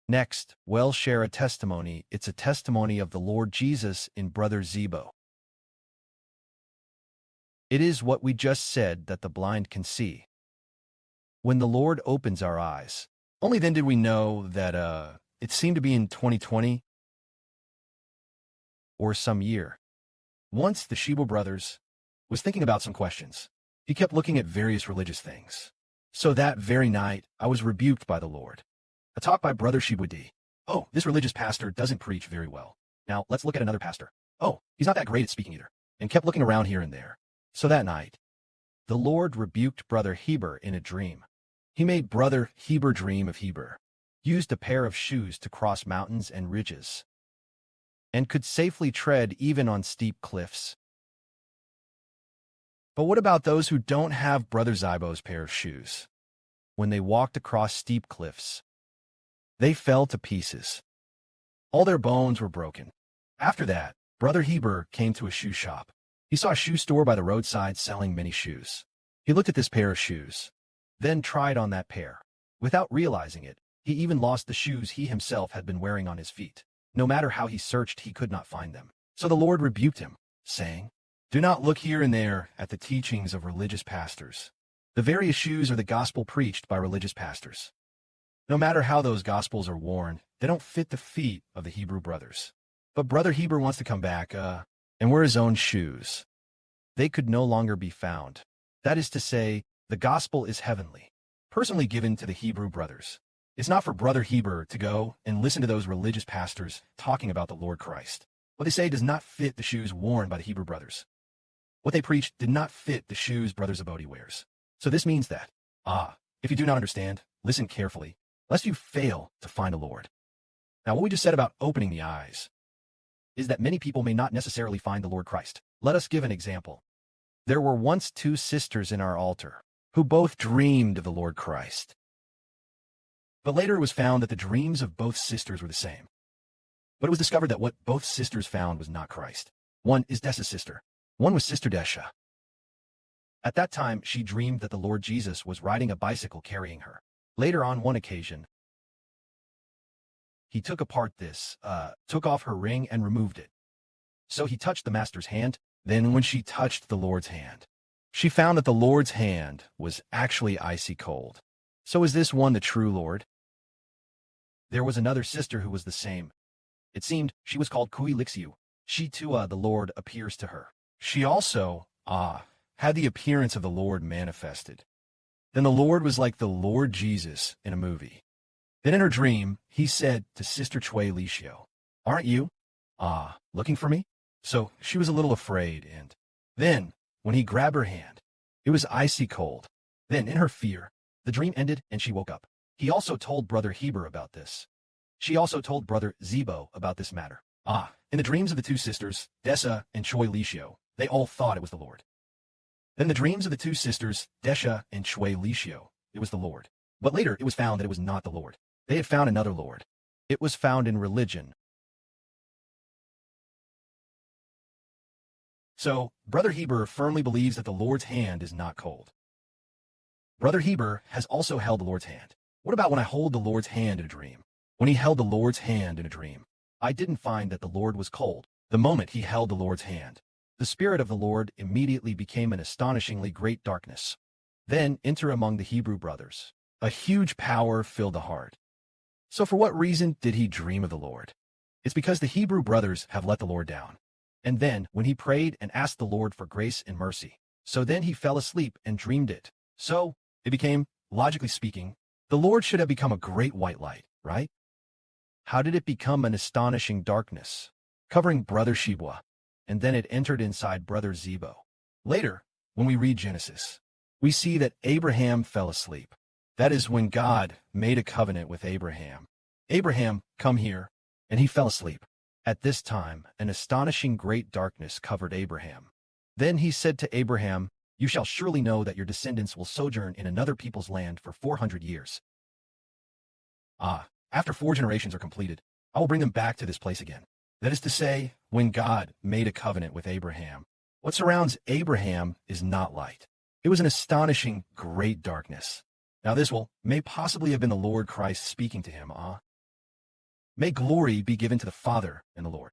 Next, we'll share a testimony. It's a testimony of the Lord Jesus in Brother Zebo. It is what we just said that the blind can see. When the Lord opens our eyes, only then did we know that it seemed to be in 2020 or some year. Once the Shebo brothers was thinking about some questions. He kept looking at various religious things. So that very night, I was rebuked by the Lord. A talk by Brother Shebudi. Oh, this religious pastor doesn't preach very well. Now, let's look at another pastor. Oh, he's not that great at speaking either. And kept looking around here and there. So that night, the Lord rebuked Brother Heber in a dream. He made Brother Heber dream of Heber, used a pair of shoes to cross mountains and ridges, and could safely tread even on steep cliffs. But what about those who don't have Brother Zibo's pair of shoes? When they walked across steep cliffs, they fell to pieces. All their bones were broken. After that, Brother Heber came to a shoe shop. He saw a shoe store by the roadside selling many shoes. He looked at this pair of shoes, then tried on that pair. Without realizing it, he even lost the shoes he himself had been wearing on his feet. No matter how he searched, he could not find them. So the Lord rebuked him, saying, "Do not look here and there at the teachings of religious pastors. The various shoes are the gospel preached by religious pastors. No matter how those gospels are worn, they don't fit the feet of the Hebrew brothers. But Brother Heber wants to come back, and wear his own shoes. They could no longer be found. That is to say, the gospel is heavenly, personally given to the Hebrew brothers. It's not for Brother Heber to go and listen to those religious pastors talking about the Lord Christ. What they say does not fit the shoes worn by the Hebrew brothers. What they preach did not fit the shoes Brother Zebodi wears. So this means that, if you do not understand, listen carefully, lest you fail to find the Lord." Now, what we just said about opening the eyes is that many people may not necessarily find the Lord Christ. Let us give an example. There were once two sisters in our altar who both dreamed of the Lord Christ. But later it was found that the dreams of both sisters were the same. But it was discovered that what both sisters found was not Christ. One is Desha's sister. One was Sister Desha. At that time, she dreamed that the Lord Jesus was riding a bicycle carrying her. Later on one occasion, he took off her ring and removed it. So he touched the master's hand. Then when she touched the Lord's hand, she found that the Lord's hand was actually icy cold. So is this one the true Lord? There was another sister who was the same. It seemed she was called Kui Lixiu. She too, the Lord appears to her. She also, had the appearance of the Lord manifested. Then the Lord was like the Lord Jesus in a movie. Then in her dream, he said to Sister Chui Lishio, "Aren't you, looking for me?" So she was a little afraid, and then, when he grabbed her hand, it was icy cold. Then, in her fear, the dream ended and she woke up. He also told Brother Heber about this. She also told Brother Zebo about this matter. In the dreams of the two sisters, Desha and Choi Lishio, they all thought it was the Lord. Then the dreams of the two sisters, Desha and Choi Lishio, it was the Lord. But later it was found that it was not the Lord. They had found another Lord. It was found in religion. So, Brother Heber firmly believes that the Lord's hand is not cold. Brother Heber has also held the Lord's hand. What about when I hold the Lord's hand in a dream? When he held the Lord's hand in a dream, I didn't find that the Lord was cold. The moment he held the Lord's hand, the Spirit of the Lord immediately became an astonishingly great darkness. Then enter among the Hebrew brothers. A huge power filled the heart. So for what reason did he dream of the Lord? It's because the Hebrew brothers have let the Lord down. And then, when he prayed and asked the Lord for grace and mercy, so then he fell asleep and dreamed it. So, it became, logically speaking, the Lord should have become a great white light, right? How did it become an astonishing darkness, covering Brother Shibwa, and then it entered inside Brother Zebo? Later, when we read Genesis, we see that Abraham fell asleep. That is when God made a covenant with Abraham. Abraham, come here, and he fell asleep. At this time, an astonishing great darkness covered Abraham. Then he said to Abraham, "You shall surely know that your descendants will sojourn in another people's land for 400 years. After 4 generations are completed, I will bring them back to this place again." That is to say, when God made a covenant with Abraham, what surrounds Abraham is not light. It was an astonishing great darkness. Now this may possibly have been the Lord Christ speaking to him, May glory be given to the Father and the Lord.